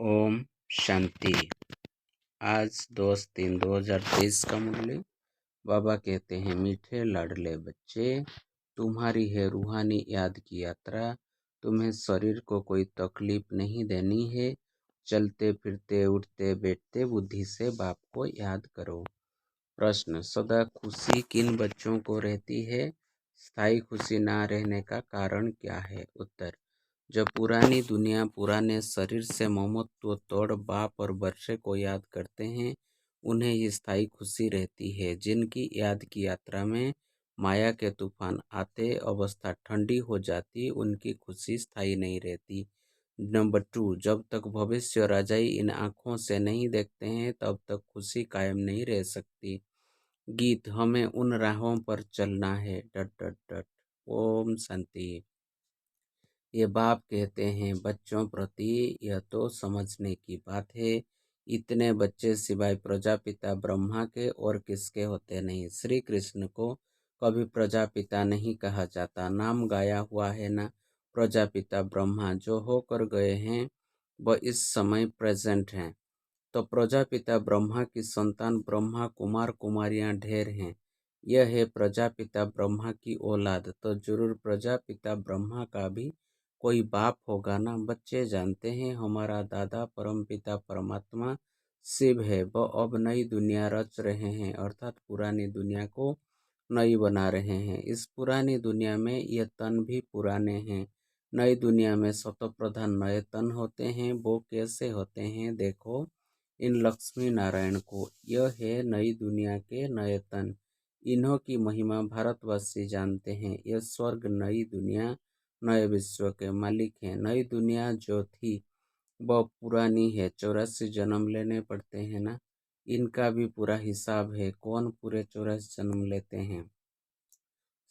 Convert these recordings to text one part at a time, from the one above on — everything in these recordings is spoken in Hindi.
ओम शांति। आज 2/3/2023 का मुरली। बाबा कहते हैं, मीठे लाडले बच्चे, तुम्हारी है रूहानी याद की यात्रा। तुम्हें शरीर को कोई तकलीफ नहीं देनी है। चलते फिरते उठते बैठते बुद्धि से बाप को याद करो। प्रश्न, सदा खुशी किन बच्चों को रहती है? स्थायी खुशी ना रहने का कारण क्या है? उत्तर, जब पुरानी दुनिया पुराने शरीर से ममत्व तोड़ बाप और बच्चे को याद करते हैं, उन्हें ये स्थायी खुशी रहती है। जिनकी याद की यात्रा में माया के तूफान आते, अवस्था ठंडी हो जाती, उनकी खुशी स्थायी नहीं रहती। नंबर 2, जब तक भविष्य राजाई इन आँखों से नहीं देखते हैं, तब तक खुशी कायम नहीं रह सकती। गीत, हमें उन राहों पर चलना है। डट डट डट। ओम शांति। ये बाप कहते हैं, बच्चों प्रति यह तो समझने की बात है। इतने बच्चे सिवाय प्रजापिता ब्रह्मा के और किसके होते नहीं। श्री कृष्ण को कभी प्रजापिता नहीं कहा जाता। नाम गाया हुआ है ना, प्रजापिता ब्रह्मा जो होकर गए हैं वह इस समय प्रेजेंट हैं। तो प्रजापिता ब्रह्मा की संतान ब्रह्मा कुमार कुमारियां ढेर हैं। यह है प्रजापिता ब्रह्मा की औलाद, तो जरूर प्रजापिता ब्रह्मा का भी कोई बाप होगा ना। बच्चे जानते हैं हमारा दादा परमपिता परमात्मा शिव है। वह अब नई दुनिया रच रहे हैं, अर्थात पुरानी दुनिया को नई बना रहे हैं। इस पुरानी दुनिया में ये तन भी पुराने हैं। नई दुनिया में सतोप्रधान नए तन होते हैं। वो कैसे होते हैं? देखो इन लक्ष्मी नारायण को। यह है नई दुनिया के नए तन। इन्हों की महिमा भारतवासी जानते हैं। यह स्वर्ग नई दुनिया नए विश्व के मालिक हैं। नई दुनिया जो थी वह पुरानी है। 84 जन्म लेने पड़ते हैं ना। इनका भी पूरा हिसाब है। कौन पूरे 84 जन्म लेते हैं?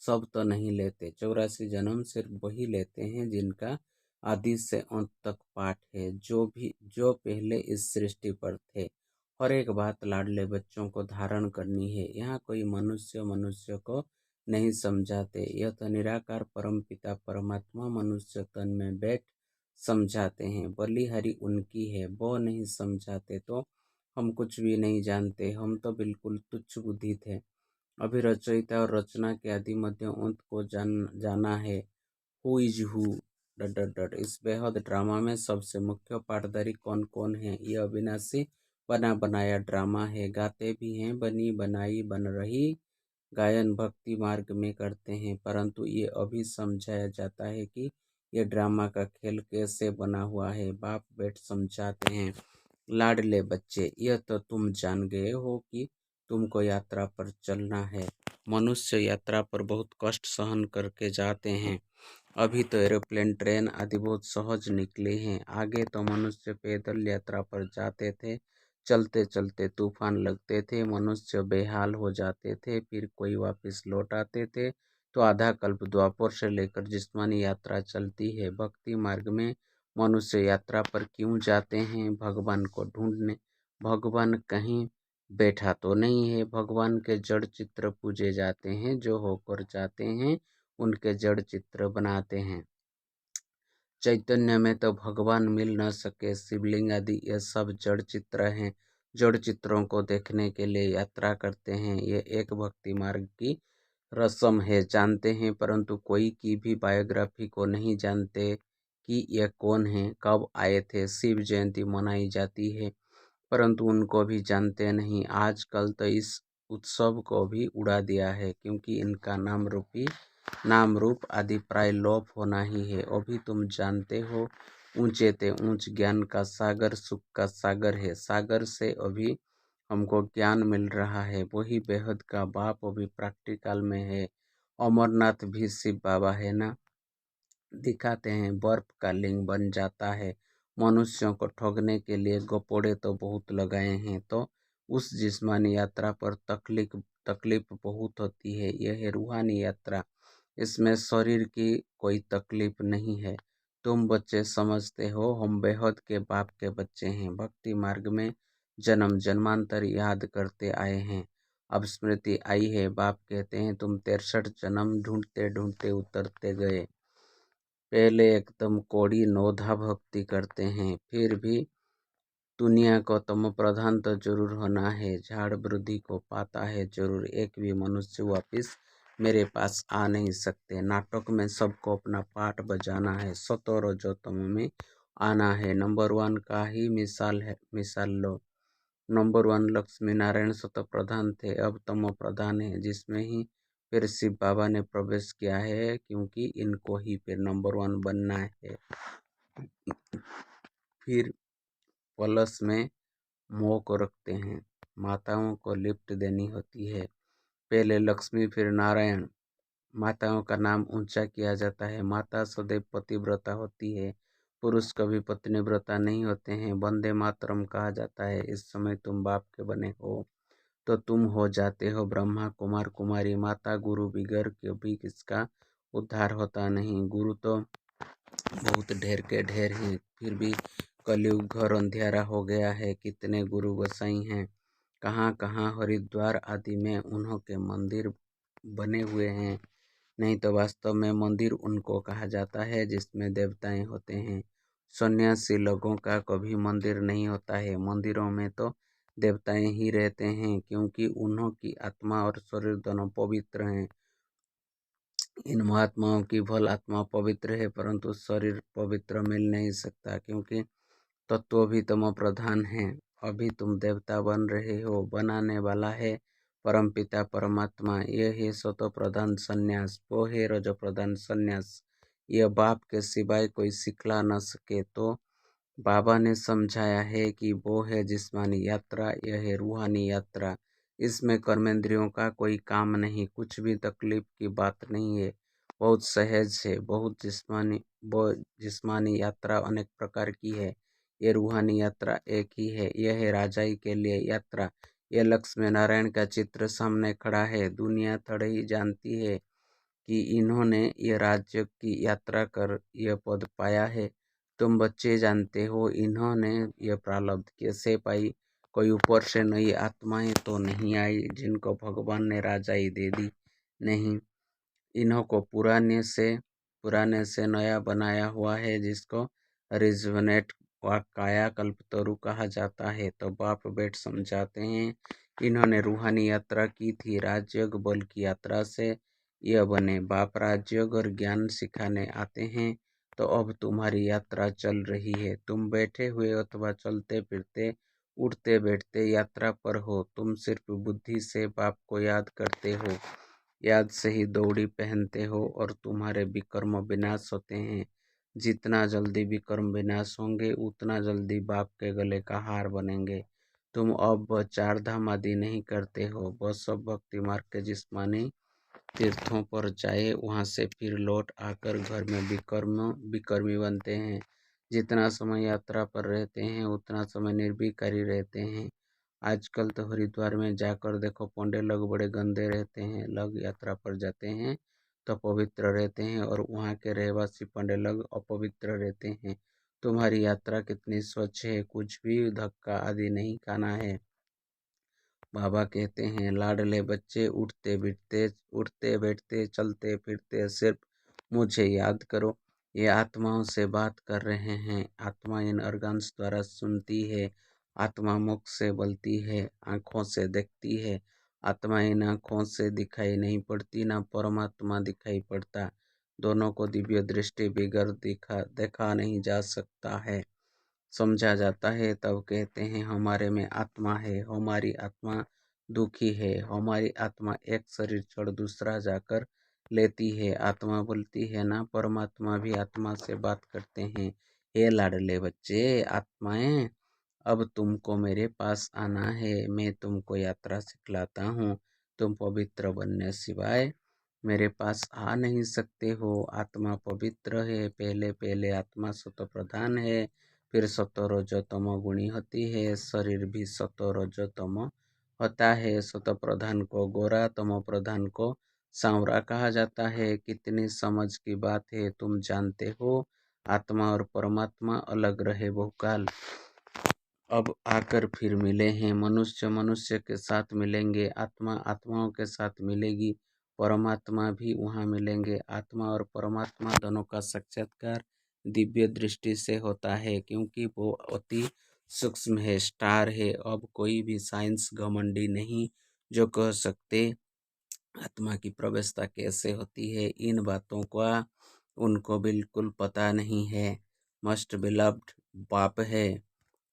सब तो नहीं लेते। 84 जन्म सिर्फ वही लेते हैं जिनका आदि से अंत तक पाठ है, जो पहले इस सृष्टि पर थे। हर एक बात लाडले बच्चों को धारण करनी है। यहाँ कोई मनुष्य को नहीं समझाते। यह तो निराकार परम पिता परमात्मा मनुष्य तन में बैठ समझाते हैं। बलिहारी उनकी है, वो नहीं समझाते तो हम कुछ भी नहीं जानते। हम तो बिल्कुल तुच्छ बुद्धि थे। अभी रचयिता और रचना के आदि मध्य अंत को जाना है। Who is who. Dot dot dot. इस बेहद ड्रामा में सबसे मुख्य पाठधारी कौन कौन है? ये अविनाशी बना बनाया ड्रामा है। गाते भी हैं, बनी बनाई बन रही गायन भक्ति मार्ग में करते हैं, परंतु ये अभी समझाया जाता है कि ये ड्रामा का खेल कैसे बना हुआ है। बाप बैठ समझाते हैं, लाडले बच्चे, यह तो तुम जान गए हो कि तुमको यात्रा पर चलना है। मनुष्य यात्रा पर बहुत कष्ट सहन करके जाते हैं। अभी तो एरोप्लेन ट्रेन आदि बहुत सहज निकले हैं। आगे तो मनुष्य पैदल यात्रा पर जाते थे। चलते चलते तूफान लगते थे, मनुष्य बेहाल हो जाते थे, फिर कोई वापस लौट आते थे। तो आधा कल्प द्वापर से लेकर जिस्मानी यात्रा चलती है। भक्ति मार्ग में मनुष्य यात्रा पर क्यों जाते हैं? भगवान को ढूंढने। भगवान कहीं बैठा तो नहीं है। भगवान के जड़ चित्र पूजे जाते हैं। जो होकर जाते हैं उनके जड़ चित्र बनाते हैं। चैतन्य में तो भगवान मिल न सके। शिवलिंग आदि ये सब जड़ चित्र हैं। जड़ चित्रों को देखने के लिए यात्रा करते हैं। ये एक भक्ति मार्ग की रस्म है, जानते हैं, परंतु कोई की भी बायोग्राफी को नहीं जानते कि यह कौन है, कब आए थे। शिव जयंती मनाई जाती है, परंतु उनको भी जानते नहीं। आजकल तो इस उत्सव को भी उड़ा दिया है, क्योंकि इनका नाम रूप आदि प्राय लोप होना ही है। अभी तुम जानते हो, ऊंचे ते ऊंच ज्ञान का सागर सुख का सागर है। सागर से अभी हमको ज्ञान मिल रहा है। वही बेहद का बाप अभी प्रैक्टिकल में है। अमरनाथ भी शिव बाबा है ना, दिखाते हैं, बर्फ का लिंग बन जाता है। मनुष्यों को ठगने के लिए गपोड़े तो बहुत लगाए हैं। तो उस जिस्मानी यात्रा पर तकलीफ बहुत होती है। यह है रूहानी यात्रा, इसमें शरीर की कोई तकलीफ नहीं है। तुम बच्चे समझते हो हम बेहद के बाप के बच्चे हैं। भक्ति मार्ग में जन्म जन्मांतर याद करते आए हैं। अब स्मृति आई है। बाप कहते हैं, तुम 63 जन्म ढूंढते ढूंढते उतरते गए। पहले एकदम कौड़ी नौधा भक्ति करते हैं, फिर भी दुनिया को तमो प्रधान तो जरूर होना है, झाड़ वृद्धि को पाता है जरूर, एक भी मनुष्य वापिस मेरे पास आ नहीं सकते। नाटक में सबको अपना पार्ट बजाना है, सतो रजो तमो में आना है। नंबर 1 का ही मिसाल लो। नंबर 1 लक्ष्मी नारायण सतो प्रधान थे, अब तमो प्रधान है, जिसमें ही फिर शिव बाबा ने प्रवेश किया है, क्योंकि इनको ही फिर नंबर 1 बनना है। फिर प्लस में मोह को रखते हैं, माताओं को लिफ्ट देनी होती है, पहले लक्ष्मी फिर नारायण। माताओं का नाम ऊंचा किया जाता है, माता सदैव पतिव्रता होती है, पुरुष कभी पत्नीव्रता नहीं होते हैं। वंदे मातरम कहा जाता है। इस समय तुम बाप के बने हो तो तुम हो जाते हो ब्रह्मा कुमार कुमारी। माता गुरु बिगर कभी किसका उद्धार होता नहीं। गुरु तो बहुत ढेर के ढेर हैं, फिर भी कलयुग घोर अंधियारा हो गया है। कितने गुरु गोसाई हैं, कहाँ कहाँ हरिद्वार आदि में उन्हों के मंदिर बने हुए हैं। नहीं तो वास्तव में मंदिर उनको कहा जाता है जिसमें देवताएं होते हैं। सन्यासी लोगों का कभी मंदिर नहीं होता है, मंदिरों में तो देवताएं ही रहते हैं, क्योंकि उन्हों की आत्मा और शरीर दोनों पवित्र हैं। इन महात्माओं की भल आत्मा पवित्र है, परंतु शरीर पवित्र मिल नहीं सकता, क्योंकि तत्व भी तमो प्रधान है। अभी तुम देवता बन रहे हो, बनाने वाला है परमपिता परमात्मा। यह है सतो प्रधान संन्यास, वो है रजो प्रधान संन्यास। यह बाप के सिवाय कोई सिखला न सके, तो बाबा ने समझाया है कि वो है जिस्मानी यात्रा, यह है रूहानी यात्रा। इसमें कर्मेंद्रियों का कोई काम नहीं, कुछ भी तकलीफ की बात नहीं है, बहुत सहज है। वो जिस्मानी यात्रा अनेक प्रकार की है, ये रूहानी यात्रा एक ही है। यह है राजाई के लिए यात्रा। यह लक्ष्मी नारायण का चित्र सामने खड़ा है। दुनिया थोड़े ही जानती है कि इन्होंने ये राज्य की यात्रा कर यह पद पाया है। तुम बच्चे जानते हो इन्होंने यह प्रारब्ध कैसे पाई। कोई ऊपर से नई आत्माएं तो नहीं आई जिनको भगवान ने राजाई दे दी, नहीं। इन्हों को पुराने से नया बनाया हुआ है, जिसको रिजवनेट व काया कल्पतरु कहा जाता है। तो बाप बेट समझाते हैं, इन्होंने रूहानी यात्रा की थी, राजयोग बल की यात्रा से यह बने। बाप राजयोग और ज्ञान सिखाने आते हैं। तो अब तुम्हारी यात्रा चल रही है, तुम बैठे हुए अथवा चलते फिरते उठते बैठते यात्रा पर हो। तुम सिर्फ बुद्धि से बाप को याद करते हो, याद से ही दौड़ी पहनते हो, और तुम्हारे विकर्म विनाश होते हैं। जितना जल्दी विकर्म विनाश होंगे, उतना जल्दी बाप के गले का हार बनेंगे। तुम अब 4 धाम आदि नहीं करते हो, बस सब भक्ति मार्ग के जिस्मानी तीर्थों पर जाए, वहां से फिर लौट आकर घर में विकर्मी बनते हैं। जितना समय यात्रा पर रहते हैं, उतना समय निर्विकारी रहते हैं। आजकल तो हरिद्वार में जाकर देखो, पंडे लोग बड़े गंदे रहते हैं। लोग यात्रा पर जाते हैं तो पवित्र रहते हैं, और वहाँ के रहवासी पंडे लोग अपवित्र रहते हैं। तुम्हारी यात्रा कितनी स्वच्छ है, कुछ भी धक्का आदि नहीं खाना है। बाबा कहते हैं, लाडले बच्चे उठते बैठते चलते फिरते सिर्फ मुझे याद करो। ये आत्माओं से बात कर रहे हैं। आत्मा इन ऑर्गन्स द्वारा सुनती है, आत्मा मुख से बोलती है, आँखों से देखती है। आत्मा इन आँखों से दिखाई नहीं पड़ती, ना परमात्मा दिखाई पड़ता। दोनों को दिव्य दृष्टि बिगर देखा नहीं जा सकता है, समझा जाता है। तब कहते हैं, हमारे में आत्मा है, हमारी आत्मा दुखी है, हमारी आत्मा एक शरीर छोड़ दूसरा जाकर लेती है। आत्मा बोलती है ना, परमात्मा भी आत्मा से बात करते हैं। हे लाडले बच्चे आत्माएं, अब तुमको मेरे पास आना है, मैं तुमको यात्रा सिखलाता हूँ। तुम पवित्र बनने सिवाय मेरे पास आ नहीं सकते हो। आत्मा पवित्र है, पहले पहले आत्मा सतो प्रधान है, फिर सतो रजो तमो गुणी होती है। शरीर भी सतो रजो तमो होता है। सतो प्रधान को गोरा, तमो प्रधान को सांवरा कहा जाता है। कितनी समझ की बात है, तुम जानते हो आत्मा और परमात्मा अलग रहे बहुकाल, अब आकर फिर मिले हैं। मनुष्य मनुष्य के साथ मिलेंगे, आत्मा आत्माओं के साथ मिलेगी, परमात्मा भी वहाँ मिलेंगे। आत्मा और परमात्मा दोनों का साक्षात्कार दिव्य दृष्टि से होता है, क्योंकि वो अति सूक्ष्म है, स्टार है। अब कोई भी साइंस घमंडी नहीं जो कह सकते आत्मा की प्रवेशता कैसे होती है। इन बातों का उनको बिल्कुल पता नहीं है। मस्ट बिलव्ड पाप है।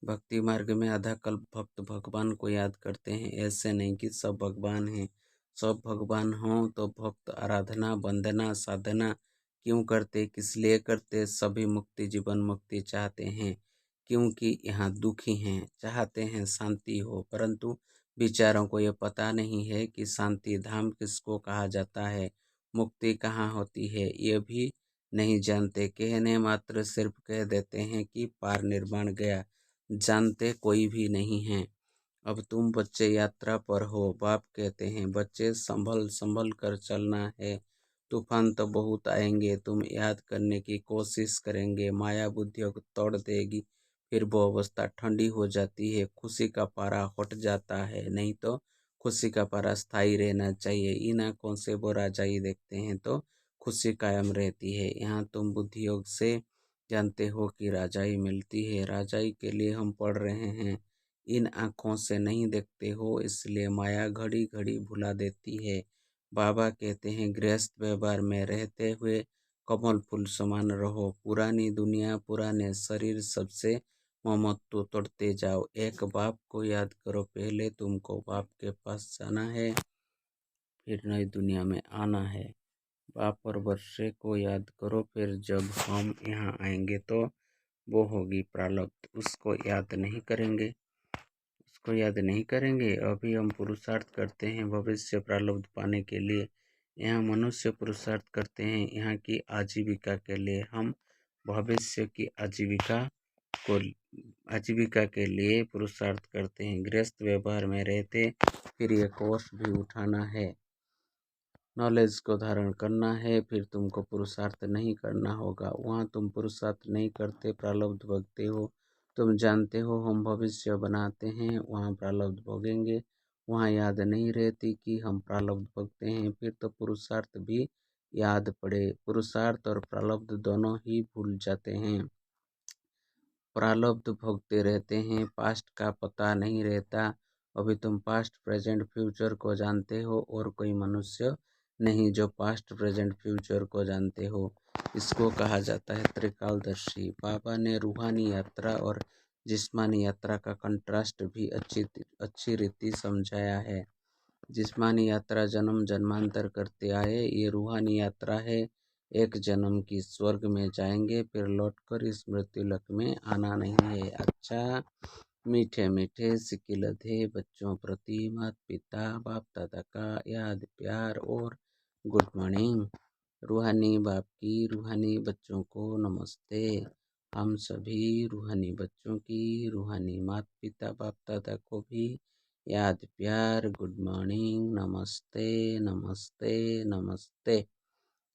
भक्ति मार्ग में आधा कल्प भक्त भगवान को याद करते हैं। ऐसे नहीं कि सब भगवान हैं। सब भगवान हों तो भक्त आराधना वंदना साधना क्यों करते, किस लिए करते? सभी मुक्ति जीवन मुक्ति चाहते हैं क्योंकि यहाँ दुखी हैं, चाहते हैं शांति हो, परंतु विचारों को ये पता नहीं है कि शांति धाम किसको कहा जाता है, मुक्ति कहाँ होती है, ये भी नहीं जानते। कहने मात्र सिर्फ कह देते हैं कि पार निर्वाण गया, जानते कोई भी नहीं है। अब तुम बच्चे यात्रा पर हो। बाप कहते हैं बच्चे संभल संभल कर चलना है, तूफान तो बहुत आएंगे, तुम याद करने की कोशिश करेंगे, माया बुद्धियों को तोड़ देगी, फिर वो अवस्था ठंडी हो जाती है, खुशी का पारा हट जाता है। नहीं तो खुशी का पारा स्थायी रहना चाहिए। इन आंखों से वो राजाई देखते हैं तो खुशी कायम रहती है। यहाँ तुम बुद्धि योग से जानते हो कि राजाई मिलती है। राजाई के लिए हम पढ़ रहे हैं। इन आँखों से नहीं देखते हो इसलिए माया घड़ी घड़ी भुला देती है। बाबा कहते हैं गृहस्थ व्यवहार में रहते हुए कमल फूल समान रहो। पुरानी दुनिया पुराने शरीर सबसे ममत्व तोड़ते जाओ। एक बाप को याद करो, पहले तुमको बाप के पास जाना है, फिर नई दुनिया में आना है। बाप और वर्षे को याद करो, फिर जब हम यहाँ आएंगे तो वो होगी प्रारब्ध, उसको याद नहीं करेंगे। अभी हम पुरुषार्थ करते हैं भविष्य प्रारब्ध पाने के लिए। यहाँ मनुष्य पुरुषार्थ करते हैं यहाँ की आजीविका के लिए। हम भविष्य की आजीविका के लिए पुरुषार्थ करते हैं। गृहस्थ व्यवहार में रहते फिर ये कोष भी उठाना है, नॉलेज को धारण करना है, फिर तुमको पुरुषार्थ नहीं करना होगा। वहाँ तुम पुरुषार्थ नहीं करते, प्रारब्ध भोगते हो। तुम जानते हो हम भविष्य बनाते हैं, वहाँ प्रारब्ध भोगेंगे। वहाँ याद नहीं रहती कि हम प्रारब्ध भोगते हैं, फिर तो पुरुषार्थ भी याद पड़े। पुरुषार्थ और प्रारब्ध दोनों ही भूल जाते हैं। प्रारब्ध भोगते रहते हैं, पास्ट का पता नहीं रहता। अभी तुम पास्ट प्रेजेंट फ्यूचर को जानते हो और कोई मनुष्य नहीं जो पास्ट प्रेजेंट फ्यूचर को जानते हो। इसको कहा जाता है त्रिकालदर्शी। बाबा ने रूहानी यात्रा और जिस्मानी यात्रा का कंट्रास्ट भी अच्छी रीति समझाया है। जिस्मानी यात्रा जन्म जन्मांतर करते आए, ये रूहानी यात्रा है। एक जन्म की स्वर्ग में जाएंगे, फिर लौटकर इस मृत्युलोक में आना नहीं है। अच्छा, मीठे मीठे सिकिलधे बच्चों प्रति माता पिता बाप दादा का याद प्यार और गुड मॉर्निंग। रूहानी बाप की रूहानी बच्चों को नमस्ते। हम सभी रूहानी बच्चों की रूहानी माता पिता बाप दादा को भी याद प्यार गुड मॉर्निंग, नमस्ते नमस्ते नमस्ते।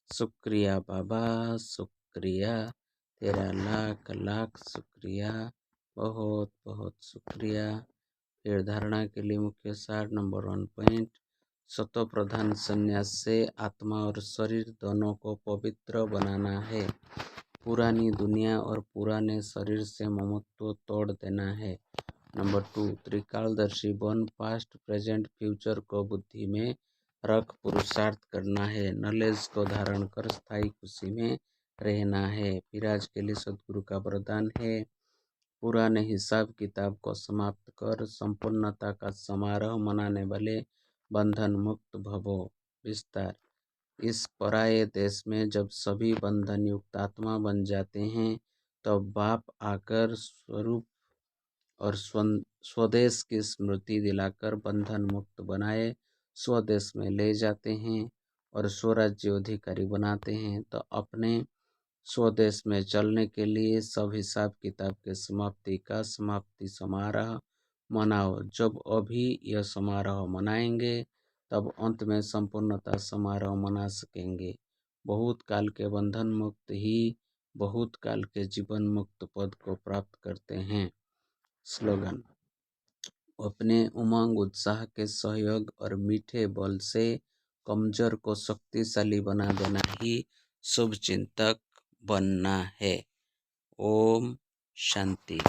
शुक्रिया बाबा, शुक्रिया, तेरा लाख लाख शुक्रिया, बहुत बहुत शुक्रिया। फिर धारणा के लिए मुख्य सार नंबर 1 पॉइंट, सतो प्रधान संन्यास से आत्मा और शरीर दोनों को पवित्र बनाना है। पुरानी दुनिया और पुराने शरीर से ममत्व तोड़ देना है। नंबर 2, त्रिकालदर्शी बन पास्ट प्रेजेंट फ्यूचर को बुद्धि में रख पुरुषार्थ करना है। नॉलेज को धारण कर स्थायी खुशी में रहना है। फिर आज के लिए सद्गुरु का वरदान है, पुराने हिसाब किताब को समाप्त कर संपूर्णता का समारोह मनाने वाले बंधन मुक्त भवो। विस्तार, इस पराये देश में जब सभी बंधन युक्त आत्मा बन जाते हैं तो बाप आकर स्वरूप और स्वदेश की स्मृति दिलाकर बंधन मुक्त बनाए स्वदेश में ले जाते हैं और स्वराज्य अधिकारी बनाते हैं। तो अपने स्वदेश में चलने के लिए सब हिसाब किताब के समाप्ति समारोह मनाओ। जब अभी यह समारोह मनाएंगे तब अंत में संपूर्णता समारोह मना सकेंगे। बहुत काल के बंधन मुक्त ही बहुत काल के जीवन मुक्त पद को प्राप्त करते हैं। स्लोगन, अपने उमंग उत्साह के सहयोग और मीठे बल से कमजोर को शक्तिशाली बना देना ही शुभ चिंतक बनना है। ओम शांति।